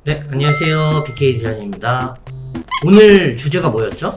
네, 안녕하세요. BK 디자인입니다. 오늘 주제가 뭐였죠?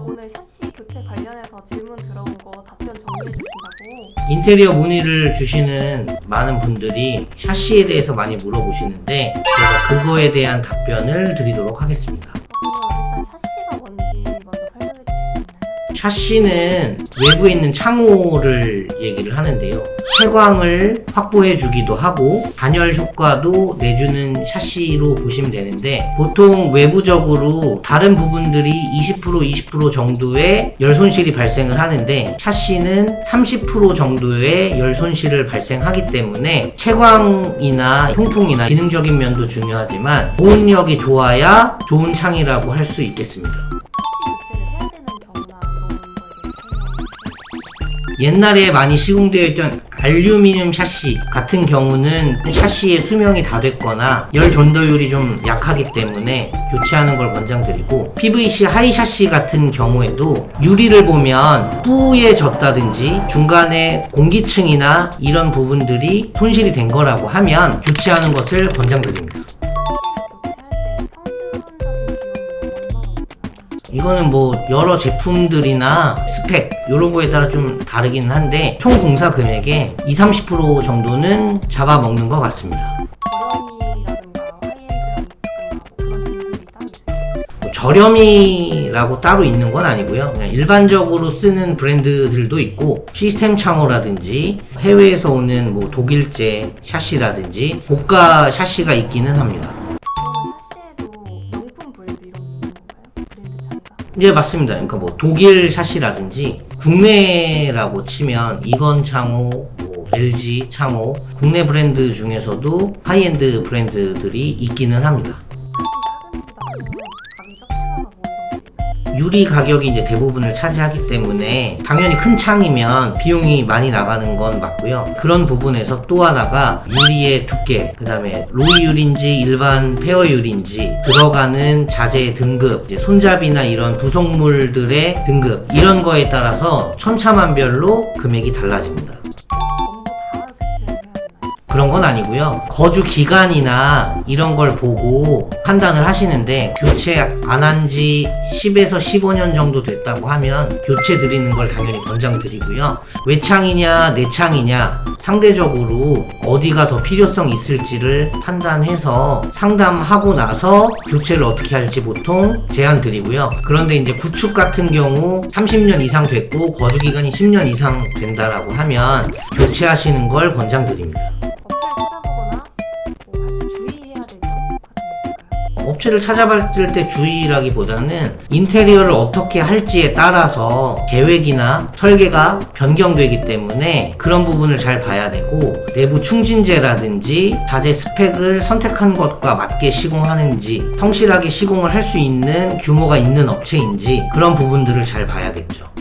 오늘 샤시 교체 관련해서 질문 들어온 거 답변 정리해 주신다고. 인테리어 문의를 주시는 많은 분들이 샤시에 대해서 많이 물어보시는데 제가 그거에 대한 답변을 드리도록 하겠습니다. 그러면 일단 샤시가 뭔지 먼저 설명해 주실 수 있나요? 샤시는 외부에 있는 창호를 얘기를 하는데요. 채광을 확보해 주기도 하고 단열 효과도 내주는 샤시로 보시면 되는데, 보통 외부적으로 다른 부분들이 20% 정도의 열 손실이 발생을 하는데 샤시는 30% 정도의 열 손실을 발생하기 때문에 채광이나 통풍이나 기능적인 면도 중요하지만 보온력이 좋아야 좋은 창이라고 할 수 있겠습니다. 샤시 교체를 해야 되는 경우나 이런 거에 대해서 설명해 주세요. 옛날에 많이 시공되어 있던 알루미늄 샤시 같은 경우는 샤시의 수명이 다 됐거나 열 전도율이 좀 약하기 때문에 교체하는 걸 권장드리고, PVC 하이 샤시 같은 경우에도 유리를 보면 뿌얘졌다든지 중간에 공기층이나 이런 부분들이 손실이 된 거라고 하면 교체하는 것을 권장드립니다. 이거는 뭐 여러 제품들이나 스펙 이런 거에 따라 좀 다르긴 한데 총 공사 금액의 20-30% 정도는 잡아먹는 것 같습니다. 저렴이라든가 하이엔드라든가 그런 브랜드들이 따로 있어요? 저렴이라고 따로 있는 건 아니고요. 그냥 일반적으로 쓰는 브랜드들도 있고, 시스템 창호라든지 해외에서 오는 뭐 독일제 샤시라든지 고가 샤시가 있기는 합니다. 예, 맞습니다. 그러니까 뭐 독일 샤시라든지 국내라고 치면 이건 창호, 뭐 LG 창호, 국내 브랜드 중에서도 하이엔드 브랜드들이 있기는 합니다. 유리 가격이 이제 대부분을 차지하기 때문에 당연히 큰 창이면 비용이 많이 나가는 건 맞고요. 그런 부분에서 또 하나가 유리의 두께, 그 다음에 로이 유리인지 일반 페어 유리인지 들어가는 자재 등급, 이제 손잡이나 이런 부속물들의 등급, 이런 거에 따라서 천차만별로 금액이 달라집니다. 그런 건 아니고요. 거주 기간이나 이런 걸 보고 판단을 하시는데, 교체 안 한 지 10에서 15년 정도 됐다고 하면 교체 드리는 걸 당연히 권장드리고요. 외창이냐 내창이냐 상대적으로 어디가 더 필요성 있을지를 판단해서 상담하고 나서 교체를 어떻게 할지 보통 제안 드리고요. 그런데 이제 구축 같은 경우 30년 이상 됐고 거주 기간이 10년 이상 된다라고 하면 교체하시는 걸 권장드립니다. 업체를 찾아봤을 때 주의라기보다는 인테리어를 어떻게 할지에 따라서 계획이나 설계가 변경되기 때문에 그런 부분을 잘 봐야 되고, 내부 충진재라든지 자재 스펙을 선택한 것과 맞게 시공하는지, 성실하게 시공을 할 수 있는 규모가 있는 업체인지 그런 부분들을 잘 봐야겠죠.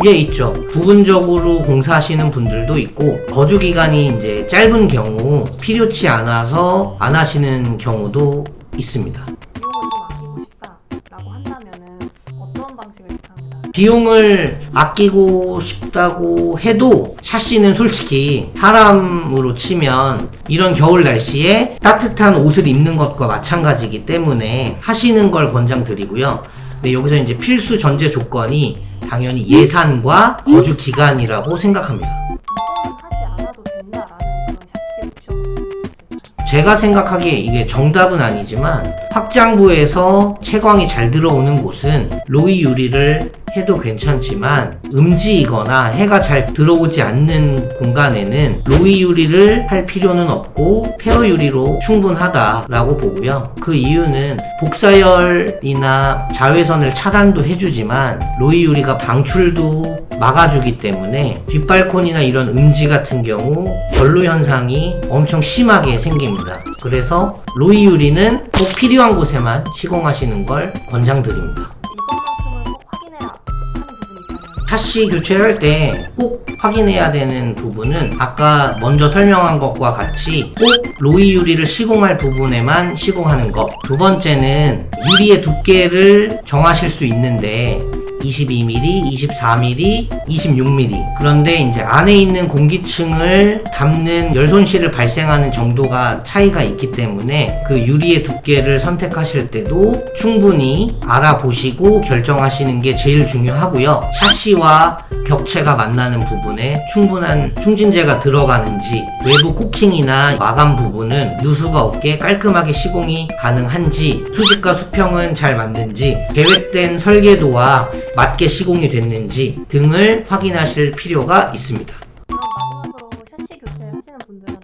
예, 있죠. 부분적으로 공사하시는 분들도 있고, 거주 기간이 이제 짧은 경우 필요치 않아서 안 하시는 경우도 있습니다. 비용을 좀 아끼고 싶다라고 한다면은 어떤 방식을 택합니다? 비용을 아끼고 싶다고 해도 샤시는 솔직히 사람으로 치면 이런 겨울 날씨에 따뜻한 옷을 입는 것과 마찬가지이기 때문에 하시는 걸 권장드리고요. 근데 여기서 이제 필수 전제 조건이 당연히 예산과 거주 기간이라고 생각합니다. 하지 않아도 된다라는 그런 샤시 옵션 있을까요? 제가 생각하기에 이게 정답은 아니지만, 확장부에서 채광이 잘 들어오는 곳은 로이 유리를 해도 괜찮지만, 음지이거나 해가 잘 들어오지 않는 공간에는 로이 유리를 할 필요는 없고 페어 유리로 충분하다라고 보고요. 그 이유는 복사열이나 자외선을 차단도 해주지만 로이 유리가 방출도 막아주기 때문에 뒷발코니나 이런 음지 같은 경우 결로 현상이 엄청 심하게 생깁니다. 그래서 로이 유리는 꼭 필요한 곳에만 시공하시는 걸 권장드립니다. 이것만큼은 꼭 확인해라 하는 부분이 있다면 샤시 교체할 때 꼭 확인해야 되는 부분은 아까 먼저 설명한 것과 같이 꼭 로이 유리를 시공할 부분에만 시공하는 것. 두 번째는 유리의 두께를 정하실 수 있는데 22mm, 24mm, 26mm. 그런데 이제 안에 있는 공기층을 담는 열 손실을 발생하는 정도가 차이가 있기 때문에 그 유리의 두께를 선택하실 때도 충분히 알아보시고 결정하시는 게 제일 중요하고요. 샤시와 벽체가 만나는 부분에 충분한 충진제가 들어가는지, 외부 코킹이나 마감 부분은 누수가 없게 깔끔하게 시공이 가능한지, 수직과 수평은 잘 맞는지, 계획된 설계도와 맞게 시공이 됐는지 등을 확인하실 필요가 있습니다. 그럼 마지막으로 샤시 교체하시는 분들한테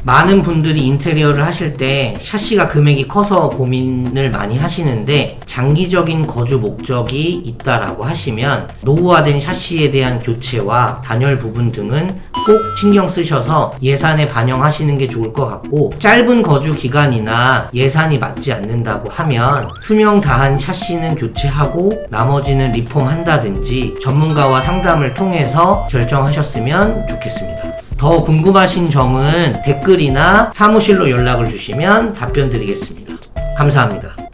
많은 분들이 인테리어를 하실 때 샤시가 금액이 커서 고민을 많이 하시는데, 장기적인 거주 목적이 있다라고 하시면 노후화된 샤시에 대한 교체와 단열 부분 등은 꼭 신경 쓰셔서 예산에 반영하시는 게 좋을 것 같고, 짧은 거주 기간이나 예산이 맞지 않는다고 하면 수명 다한 샤시는 교체하고 나머지는 리폼한다든지 전문가와 상담을 통해서 결정하셨으면 좋겠습니다. 더 궁금하신 점은 댓글이나 사무실로 연락을 주시면 답변 드리겠습니다. 감사합니다.